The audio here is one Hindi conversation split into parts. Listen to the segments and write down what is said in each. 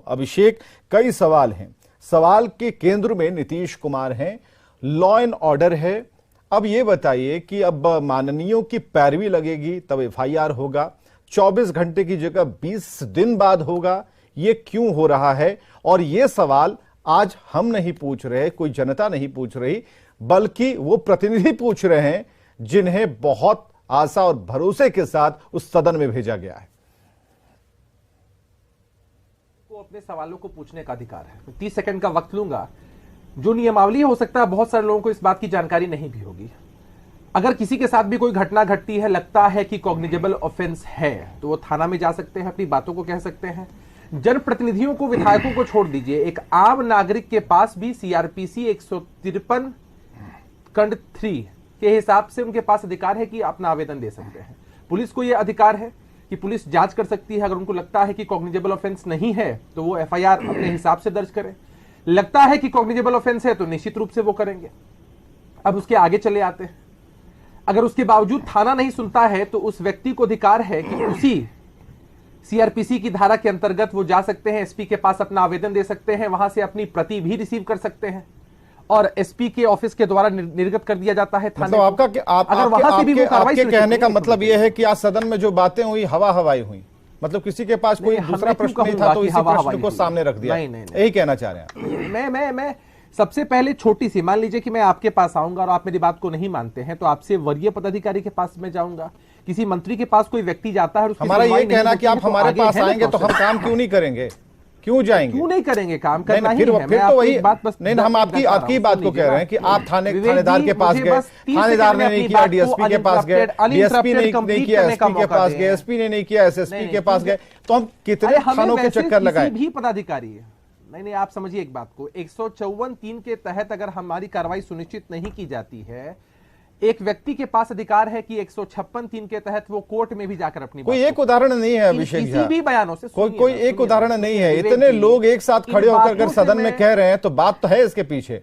अभिषेक, कई सवाल हैं। सवाल के केंद्र में नीतीश कुमार हैं, लॉ एंड ऑर्डर है। अब ये बताइए कि अब माननीयों की पैरवी लगेगी तब एफआईआर होगा, 24 घंटे की जगह 20 दिन बाद होगा। ये क्यों हो रहा है? और ये सवाल आज हम नहीं पूछ रहे, कोई जनता नहीं पूछ रही, बल्कि वो प्रतिनिधि पूछ रहे हैं जिन्हें बहुत आशा और भरोसे के साथ उस सदन में भेजा गया है। को अपने सवालों को पूछने का अधिकार है। 30 सेकंड का वक्त लूंगा। जो नियमावली हो सकता है बहुत सारे लोगों को इस बात की जानकारी नहीं भी होगी। अगर किसी के साथ भी कोई घटना घटती है, लगता है कि कॉग्निजेबल ऑफेंस है, तो वो थाना में जा सकते हैं, अपनी बातों को कह सकते हैं। जनप्रतिनिधियों को, विधायकों को छोड़ दीजिए, एक आम नागरिक के पास भी सीआरपीसी 153 खंड 3 के हिसाब से उनके पास अधिकार है कि अपना आवेदन दे सकते हैं। पुलिस को यह अधिकार है कि पुलिस जांच कर सकती है। अगर उनको लगता है कि कॉग्निजेबल ऑफेंस नहीं है तो वो एफआईआर अपने हिसाब से दर्ज करें। लगता है कि कॉग्निजेबल ऑफेंस है तो निश्चित रूप से वो करेंगे। अब उसके आगे चले आते हैं। अगर उसके बावजूद थाना नहीं सुनता है तो उस व्यक्ति को अधिकार है कि उसी सीआरपीसी की धारा के अंतर्गत वो जा सकते हैं, एसपी के पास अपना आवेदन दे सकते हैं, वहां से अपनी प्रति भी रिसीव कर सकते हैं और एसपी के ऑफिस के द्वारा निर्गत कर दिया जाता है थाने। मतलब आपके कहने का मतलब यह है कि आज सदन में जो बातें हुई हवा हवाई हुई, मतलब किसी के पास कोई दूसरा प्रश्न नहीं था तो इसी प्रश्न को सामने रख दिया। यही कहना चाह रहे हैं। मैं सबसे पहले छोटी सी, मान लीजिए कि मैं आपके पास आऊंगा और आप मेरी बात को नहीं मानते हैं तो आपसे वरीय पदाधिकारी के पास मैं जाऊंगा, किसी मंत्री के पास कोई व्यक्ति जाता है। हमारा ये कहना कि आप हमारे पास आएंगे तो हम काम क्यों नहीं करेंगे, क्यों जाएंगे, क्यों नहीं करेंगे? काम करना ही है। फिर तो वही बात बस नहीं, हम आपकी बात को कह रहे हैं कि आप थानेदार के पास गए, थानेदार ने नहीं किया, डीएसपी के पास गए, डीएसपी ने नहीं किया, एसपी के पास गए, एसपी ने नहीं किया, एसएसपी के पास गए, तो हम कितने थानों के चक्कर लगाए? भी पदाधिकारी है नहीं, आप समझिए एक बात को, 154(3) के तहत अगर हमारी कार्रवाई सुनिश्चित नहीं की जाती है, एक व्यक्ति के पास अधिकार है कि 156(3) के तहत वो कोर्ट में भी जाकर अपनी कोई एक उदाहरण नहीं है अभिषेक जी, किसी भी बयानों से कोई एक उदाहरण नहीं है। इतने लोग एक साथ खड़े होकर अगर सदन में कह रहे हैं तो बात तो है इसके पीछे।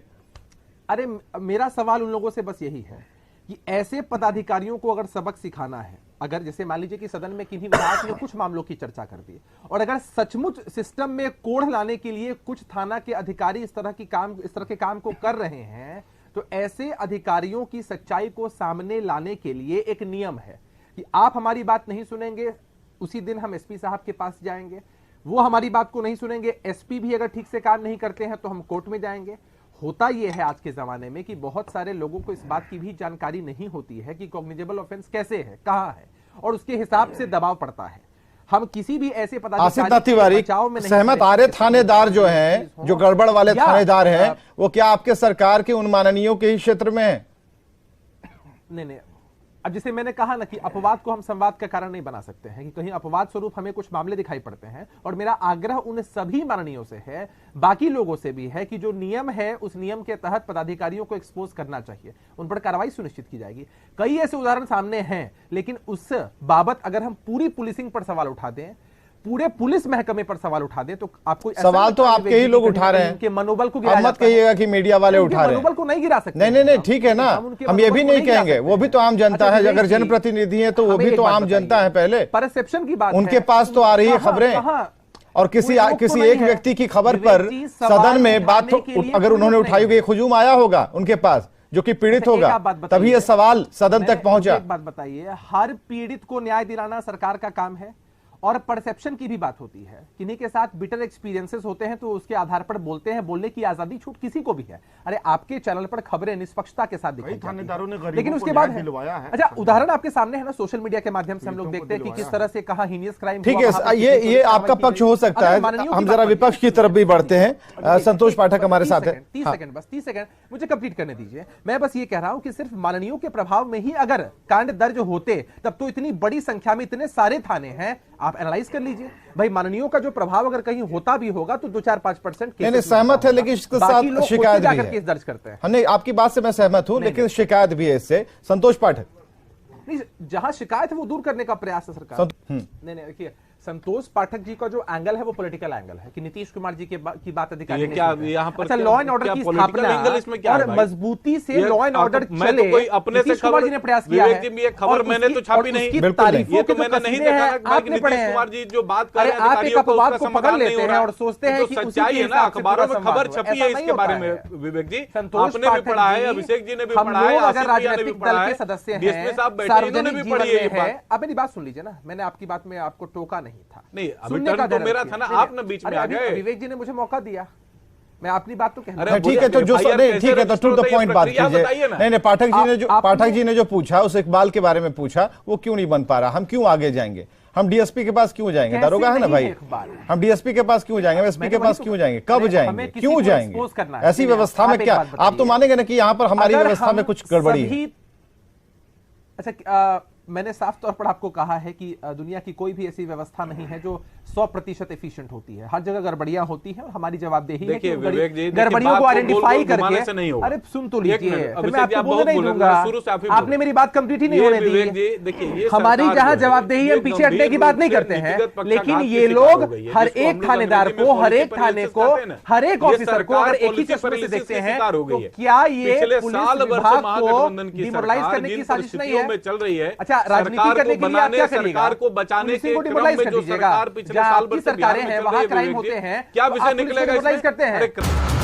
अरे मेरा सवाल उन लोगों से बस यही है कि ऐसे पदाधिकारियों को अगर सबक सिखाना है, अगर जैसे मान लीजिए कि सदन में किन्हीं विधायक ने कुछ मामलों की चर्चा कर दी और अगर सचमुच सिस्टम में कोढ़ लाने के लिए कुछ थाना के अधिकारी इस तरह के काम को कर रहे हैं, तो ऐसे अधिकारियों की सच्चाई को सामने लाने के लिए एक नियम है कि आप हमारी बात नहीं सुनेंगे, उसी दिन हम एसपी साहब के पास जाएंगे, वो हमारी बात को नहीं सुनेंगे, एसपी भी अगर ठीक से काम नहीं करते हैं तो हम कोर्ट में जाएंगे। होता यह है आज के जमाने में कि बहुत सारे लोगों को इस बात की भी जानकारी नहीं होती है कि कॉग्निजेबल ऑफेंस कैसे है, कहां है, और उसके हिसाब से दबाव पड़ता है। हम किसी भी ऐसे पदाधिकारी सहमत आ रहे थानेदार जो हैं, जो गड़बड़ वाले थानेदार हैं, वो क्या आपके सरकार के उन माननीयों के ही क्षेत्र में है? नहीं, अब जैसे मैंने कहा ना कि अपवाद को हम संवाद का कारण नहीं बना सकते हैं, कि कहीं अपवाद स्वरूप हमें कुछ मामले दिखाई पड़ते हैं, और मेरा आग्रह उन सभी माननीयों से है, बाकी लोगों से भी है, कि जो नियम है उस नियम के तहत पदाधिकारियों को एक्सपोज करना चाहिए, उन पर कार्रवाई सुनिश्चित की जाएगी। कई ऐसे उदाहरण सामने हैं, लेकिन उस बाबत अगर हम पूरी पुलिसिंग पर सवाल उठा दें, पूरे पुलिस महकमे पर सवाल उठा दे, तो आपको सवाल तो आपके ही लोग उठा रहे हैं। मनोबल को आप मत कहिएगा कि मीडिया वाले उठा रहे हैं, मनोबल को नहीं गिरा सकते। नहीं, ठीक है ना, हम ये भी नहीं कहेंगे, वो भी तो आम जनता है। अगर जनप्रतिनिधि है तो वो भी तो आम जनता है। पहले परसेप्शन की बात, उनके पास तो आ रही है खबरें, और किसी एक व्यक्ति की खबर पर सदन में बात अगर उन्होंने उठाई गई, हुजूम आया होगा उनके पास जो कि पीड़ित होगा, तभी यह सवाल सदन तक पहुंचा। एक बात बताइए, हर पीड़ित को न्याय दिलाना सरकार का काम है, और परसेप्शन की भी बात होती है। किन्हीं के साथ बिटर एक्सपीरियंसेस होते हैं तो उसके आधार पर बोलते हैं, बोलने की आजादी छूट किसी को भी है। अरे आपके चैनल पर खबरें निष्पक्षता के साथ दिखाई जाती हैं, लेकिन उसके बाद अच्छा उदाहरण आपके सामने है ना, सोशल मीडिया के माध्यम से हम लोग देखते हैं कि किस तरह से कहां हीनियस क्राइम। ठीक है, ये आपका पक्ष हो सकता है। हम जरा विपक्ष की तरफ भी बढ़ते हैं। संतोष पाठक हमारे साथ है। 30 सेकंड, बस 30 सेकंड मुझे कंप्लीट करने दीजिए। मैं बस ये कह रहा हूं कि सिर्फ माननीयों के प्रभाव में ही अगर कांड दर्ज होते, तब तो इतनी बड़ी संख्या में इतने सारे थाने हैं, आप एनालाइज कर लीजिए भाई। माननीयों का जो प्रभाव अगर कहीं होता भी होगा तो 2-4-5% केस सहमत है, लेकिन इसके साथ शिकायत भी है। केस दर्ज करते हैं। नहीं, आपकी बात से मैं सहमत हूं, लेकिन शिकायत भी है इससे। संतोष पाठक, नहीं, जहां शिकायत है वो दूर करने का प्रयास है सरकार। नहीं, देखिए संतोष पाठक जी का जो एंगल है वो पॉलिटिकल एंगल है कि नीतीश कुमार जी की बात अधिकारी ये क्या यहाँ पर अच्छा लॉ एंड ऑर्डर की स्थापना और मजबूती से लॉ एंड ऑर्डर चले, कोई अपने से कुमार जी ने प्रयास किया है। ये खबर मैंने तो छापी नहीं, तारीफों ये तो मैंने नहीं देखा। नीतीश कुमार जी जो बात कर रहे हैं आप एक अपवाद को पकड़ लेते हैं और सोचते हैं कि सच्चाई है ना, अखबारों में खबर छपी है इसके बारे में। विवेक जी आपने भी पढ़ा है, अभिषेक जी ने भी पढ़ा है, अगर राजनीतिक दल के सदस्य हैं, डीएसपी साहब बैठे इन्होंने भी पढ़ी है ये बात। अब मेरी बात सुन लीजिए ना, मैंने आपकी बात में आपको टोका नहीं था। नहीं अभी टर्न तो मेरा था ना, आप ना बीच में आ गए। विवेक जी ने मुझे मौका दिया, मैं अपनी बात तो कह रहा। ठीक है तो जो नहीं ठीक है तो टू द पॉइंट बात कीजिए। नहीं पाठक जी ने जो पूछा उस इकबाल के बारे में पूछा, वो क्यों नहीं बन पा रहा, हम क्यों आगे जाएंगे, हम डीएसपी के पास क्यों जाएंगे, दारोगा है ना भाई, हम डीएसपी के पास क्यों जाएंगे, एसपी के पास क्यों जाएंगे, कब जाएंगे, क्यों जाएंगे, ऐसी व्यवस्था में क्या आप तो मानेंगे ना कि यहाँ पर हमारी व्यवस्था में कुछ गड़बड़ी है। अच्छा मैंने साफ तौर पर आपको कहा है कि दुनिया की कोई भी ऐसी व्यवस्था नहीं है जो 100% एफिशिएंट होती है, हर जगह गड़बड़ियां होती हैं और हमारी जवाबदेही है कि गड़बड़ियों को आइडेंटिफाई करके। अरे सुन तो लीजिए, फिर मैं आपको बोलने नहीं दूंगा, आपने मेरी बात कंप्लीट ही नहीं होने दी। देखिए हमारी जहां जवाबदेही हम पीछे हटने की बात नहीं करते हैं, लेकिन ये लोग हर एक थानेदार को, हर एक थाने को, हर एक ऑफिसर को अगर एक ही चश्मे से देखते हैं तो क्या ये पुलिस विभाग को डिमोरलाइज करने की साजिश नहीं है? चल रही है। अच्छा राजनीति करने के लिए आप क्या करिएगा? सरकार को बचाने के क्रम में जो सरकार पिछले साल भर से सरकारें हैं वहां क्राइम होते हैं, क्या विषय निकलेगा इसमें? करते हैं।